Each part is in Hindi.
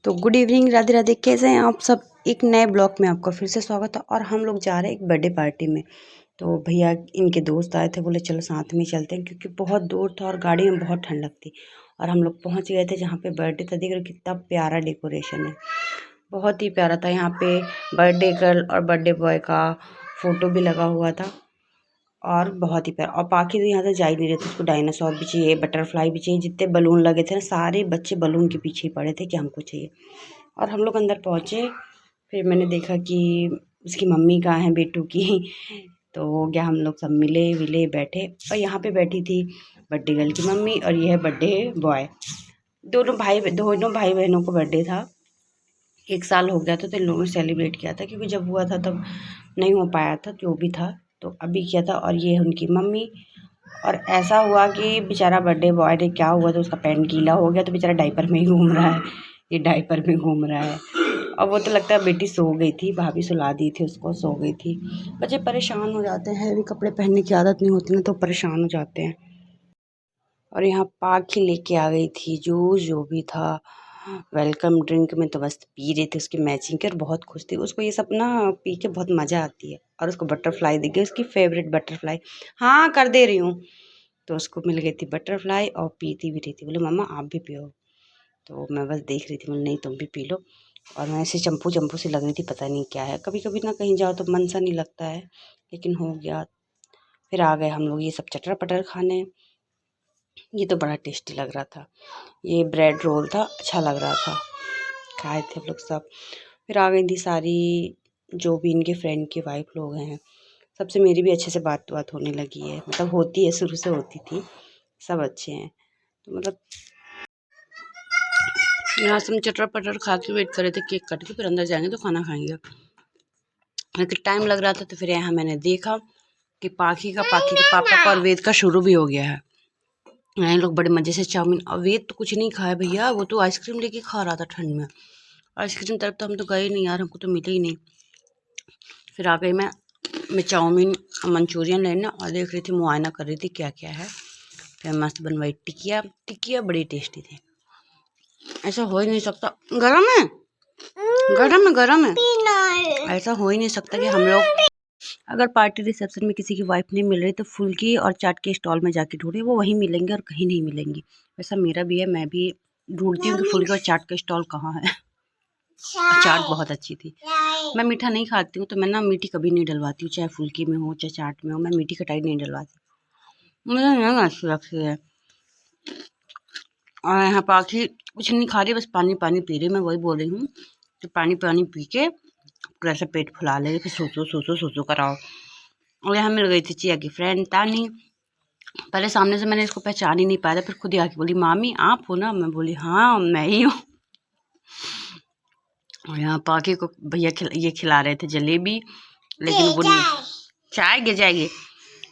तो गुड इवनिंग, राधे राधे। कैसे हैं आप सब? एक नए ब्लॉग में आपका फिर से स्वागत है। और हम लोग जा रहे हैं एक बर्थडे पार्टी में। तो भैया इनके दोस्त आए थे, बोले चलो साथ में चलते हैं, क्योंकि बहुत दूर था और गाड़ी में बहुत ठंड लगती। और हम लोग पहुंच गए थे जहाँ पे बर्थडे था। देख रहे हो कितना प्यारा डेकोरेशन है, बहुत ही प्यारा था। यहाँ पे बर्थडे गर्ल और बर्थडे बॉय का फ़ोटो भी लगा हुआ था और बहुत ही प्यारा। और बाकी तो यहाँ से जा ही नहीं रहे थे, उसको डायनासोर भी चाहिए, बटरफ्लाई भी चाहिए। जितने बलून लगे थे ना, सारे बच्चे बलून के पीछे ही पड़े थे कि हमको चाहिए। और हम लोग अंदर पहुँचे, फिर मैंने देखा कि उसकी मम्मी कहाँ है, बेटू की। तो हो गया, हम लोग सब मिले विले बैठे। और यहाँ पे बैठी थी बर्थडे गर्ल की मम्मी और ये है बर्थडे बॉय। दोनों भाई बहनों को बर्थडे था। 1 साल हो गया था तो इन लोगों ने सेलिब्रेट किया था, क्योंकि जब हुआ था तब नहीं हो पाया था, जो भी था तो अभी किया था। और ये है उनकी मम्मी। और ऐसा हुआ कि बेचारा बर्थडे बॉय ने, क्या हुआ था, उसका पैंट गीला हो गया तो बेचारा डायपर में ही घूम रहा है। ये डायपर में घूम रहा है। और वो तो लगता है बेटी सो गई थी, भाभी सुला दी थी उसको, सो गई थी। बच्चे परेशान हो जाते हैं, हैवी कपड़े पहनने की आदत नहीं होती ना, तो परेशान हो जाते हैं। और यहाँ पाक ही लेके आ गई थी, जो भी था। वेलकम ड्रिंक में तो बस पी रहे थे उसकी मैचिंग के, और बहुत खुश थी। उसको ये सब ना पी के बहुत मज़ा आती है। और उसको बटरफ्लाई दी गई, उसकी फेवरेट बटरफ्लाई। हाँ, कर दे रही हूँ। तो उसको मिल गई थी बटरफ्लाई और पीती भी रही थी। बोले मम्मा आप भी पियो। तो मैं बस देख रही थी, बोले नहीं तुम भी पी लो। और मैं ऐसे चंपू चंपू से लग रही थी, पता नहीं क्या है। कभी कभी ना कहीं जाओ तो मन सा नहीं लगता है, लेकिन हो गया। फिर आ गए हम लोग ये सब चटर पटर खाने। ये तो बड़ा टेस्टी लग रहा था। ये ब्रेड रोल था, अच्छा लग रहा था। खाए थे हम लोग सब। फिर आ गई थी सारी जो भी इनके फ्रेंड की वाइफ लोग हैं। सबसे मेरी भी अच्छे से बात होने लगी है, मतलब होती है, शुरू से होती थी। सब अच्छे हैं। तो मतलब यहाँ से हम चटर पटर खा के वेट कर रहे थे केक कट के, फिर अंदर जाएंगे तो खाना खाएंगे। लेकिन टाइम लग रहा था, तो फिर यहाँ मैंने देखा कि पाखी के पापा का और वेद का शुरू भी हो गया है। यहाँ लोग बड़े मज़े से चाउमीन, और वेद तो कुछ नहीं खाया भैया, वो तो आइसक्रीम लेके खा रहा था ठंड में। आइसक्रीम तरफ तो हम तो गए नहीं यार, हमको तो मिले ही नहीं। फिर आ गई मैं चाउमीन मंचूरियन लेने, और देख रही थी, मुआयना कर रही थी क्या क्या है। फिर मस्त बनवाई टिकिया बड़ी टेस्टी थी। ऐसा हो ही नहीं सकता, गरम है गरम है। ऐसा हो ही नहीं सकता कि हम लोग अगर पार्टी रिसेप्शन में किसी की वाइफ नहीं मिल रही तो फुल्की और चाट के स्टॉल में जाके ढूंढे, वो वहीं मिलेंगे और कहीं नहीं मिलेंगी। वैसा मेरा भी है, मैं भी ढूंढती हूँ कि फुल्की और चाट का स्टॉल कहाँ है। चाट बहुत अच्छी थी। मैं मीठा नहीं खाती हूँ, तो मैं ना मीठी कभी नहीं डलवाती हूँ, चाहे फुल्की में हो चाहे चाट में हो। मैं मीठी खटाई नहीं डलवाती, मुझे नहीं अच्छी लगती है। और यहाँ पाखी कुछ नहीं खा रही, बस पानी पानी पी रही। मैं वही बोल रही हूँ कि पानी पानी पी के पूरा सा पेट फुला ले, फिर सोचो कराओ। और यहाँ मिल गई थी चिया की फ्रेंड तानी। पहले सामने से मैंने इसको पहचान ही नहीं पाया था, फिर खुद ही आके बोली मामी आप हो ना? मैं बोली हाँ मैं ही हूँ। और यहाँ पाखी को भैया ये खिला रहे थे जलेबी, लेकिन वो नहीं, चाय गिर जाएगी।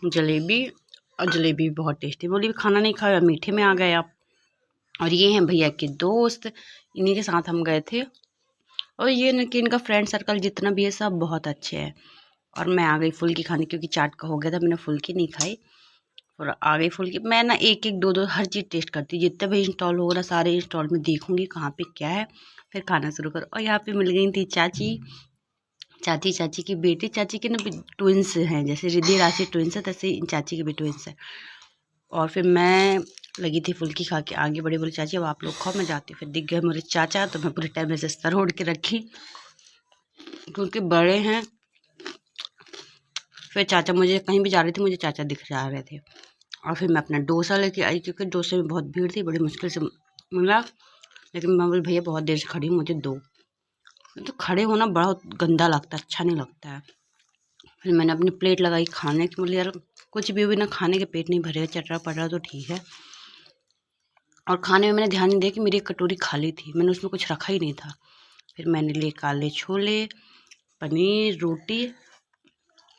जलेबी, और जलेबी बहुत टेस्टी। बोली खाना नहीं खाया, मीठे में आ गए आप। और ये हैं भैया के दोस्त, इन्हीं के साथ हम गए थे। और ये न कि इनका फ्रेंड सर्कल जितना भी है सब बहुत अच्छे हैं। और मैं आ गई फुल्की खाने, क्योंकि चाट का हो गया था, मैंने फुल्की नहीं खाई। और आ गई फुल्की। मैं ना एक एक दो हर चीज़ टेस्ट करती हूँ, जितने भी इंस्टॉल होगा ना सारे इंस्टॉल में देखूंगी कहाँ पे क्या है, फिर खाना शुरू करो। और यहाँ पे मिल गई थी चाची की बेटी। चाची के ना ट्विंस हैं, जैसे रिद्धि राशि ट्विंस है, तैसे चाची के भी ट्विंस है। और फिर मैं लगी थी फुल्की खा के, आगे बड़ी बोली चाची अब आप लोग खाओ मैं जाती हूँ। फिर दिख गए मेरे चाचा, तो मैं पूरे टाइम ऐसे सर ओढ़ के रखी, क्योंकि बड़े हैं। फिर चाचा, मुझे कहीं भी जा रही थी मुझे चाचा दिख जा रहे थे। और फिर मैं अपना डोसा लेके आई, क्योंकि डोसे में बहुत भीड़ थी, बड़ी मुश्किल से मिला। लेकिन मैं बोली भैया बहुत देर से खड़ी हूँ, मुझे दो। तो खड़े होना बड़ा गंदा लगता है, अच्छा नहीं लगता है। फिर मैंने अपनी प्लेट लगाई खाने की। बोली यार कुछ भी ना खाने के पेट नहीं भरेगा, चटरा पटरा तो ठीक है। और खाने में मैंने ध्यान नहीं दिया कि मेरी एक कटोरी खाली थी, मैंने उसमें कुछ रखा ही नहीं था। फिर मैंने लिए काले छोले, पनीर, रोटी।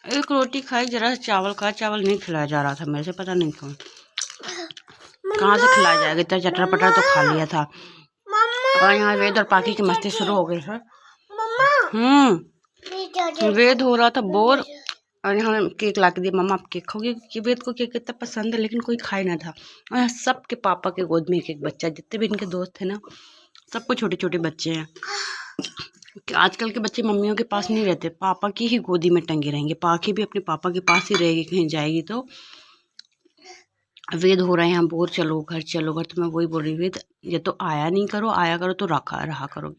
एक रोटी खाई, जरा चावल खा, चावल नहीं खिलाया जा रहा था मेरे से, पता नहीं क्यों। कहाँ से खिलाया जाएगा, इतना चटरा पटरा तो खा लिया था। और यहाँ वेद और पाकी की मस्ती शुरू हो गई है। वेद हो रहा था बोर, और यहाँ केक ला के दिया, मम्मा आप केक खाओगे, कि वेद को केक इतना पसंद है, लेकिन कोई खाई ना था। और यहाँ सबके पापा के गोद में एक एक बच्चा, जितने भी इनके दोस्त थे ना सबको छोटे छोटे बच्चे हैं। कि आजकल के बच्चे मम्मियों के पास नहीं रहते, पापा की ही गोदी में टंगे रहेंगे। पाखी भी अपने पापा के पास ही रहेगी, कहीं जाएगी तो। वेद हो रहे हैं, हम बोर, चलो घर चलो घर। तो मैं वही बोल रही, वेद ये तो आया नहीं करो, आया करो तो रहा करो।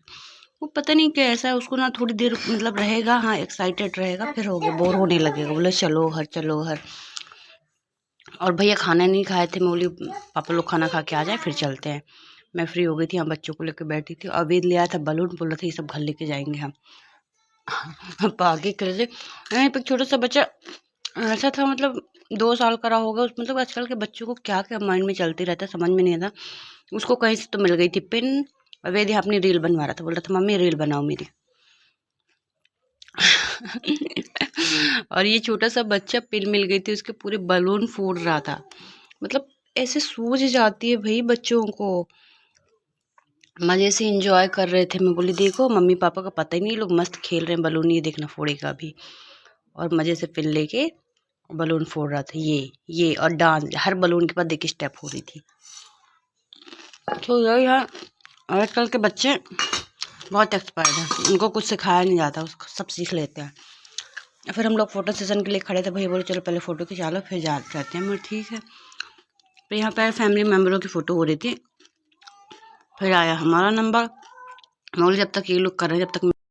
वो पता नहीं कैसा है उसको ना, थोड़ी देर मतलब रहेगा, हाँ एक्साइटेड रहेगा, फिर हो गया बोर होने लगेगा, बोले चलो घर चलो घर। और भैया खाना नहीं खाए थे, मैं बोली पापा लोग खाना खा के आ जाए फिर चलते हैं। मैं फ्री हो गई थी, हम बच्चों को लेकर बैठी थी। और वेद ले आया था बलून, बोल रहा था ये सब घर लेके जाएंगे हम। पागे कर से यहाँ पे छोटा सा बच्चा ऐसा था, मतलब 2 साल का रहा होगा। मतलब आजकल के बच्चों को क्या क्या माइंड में चलते रहता है, समझ में नहीं आता। उसको कहीं से तो मिल गई थी पिन। वेद अपनी रील बनवा रहा था, बोल रहा था मम्मी रील बनाओ मेरी। और ये छोटा सा बच्चा पिन मिल गई थी उसके, पूरे बलून फोड़ रहा था। मतलब ऐसे सूझ जाती है भाई बच्चों को। मजे से इंजॉय कर रहे थे। मैं बोली देखो मम्मी पापा का पता ही नहीं, लोग मस्त खेल रहे हैं बलून, ये देखना फोड़ेगा अभी। और मजे से पिन लेके बलून फोड़ रहा था ये। और डांस, हर बलून के बाद देखिए स्टेप हो रही थी। तो यही है, आजकल के बच्चे बहुत एक्सपर्ट हैं, उनको कुछ सिखाया नहीं जाता, उसको सब सीख लेते हैं। फिर हम लोग फ़ोटो सेशन के लिए खड़े थे, भैया बोले चलो पहले फ़ोटो खिंचा लो फिर जाते हैं। मैं ठीक है। फिर यहाँ पर फैमिली मेम्बरों की फ़ोटो हो रही थी, फिर आया हमारा नंबर। मैं बोली जब तक ये लोग कर रहे हैं, जब तक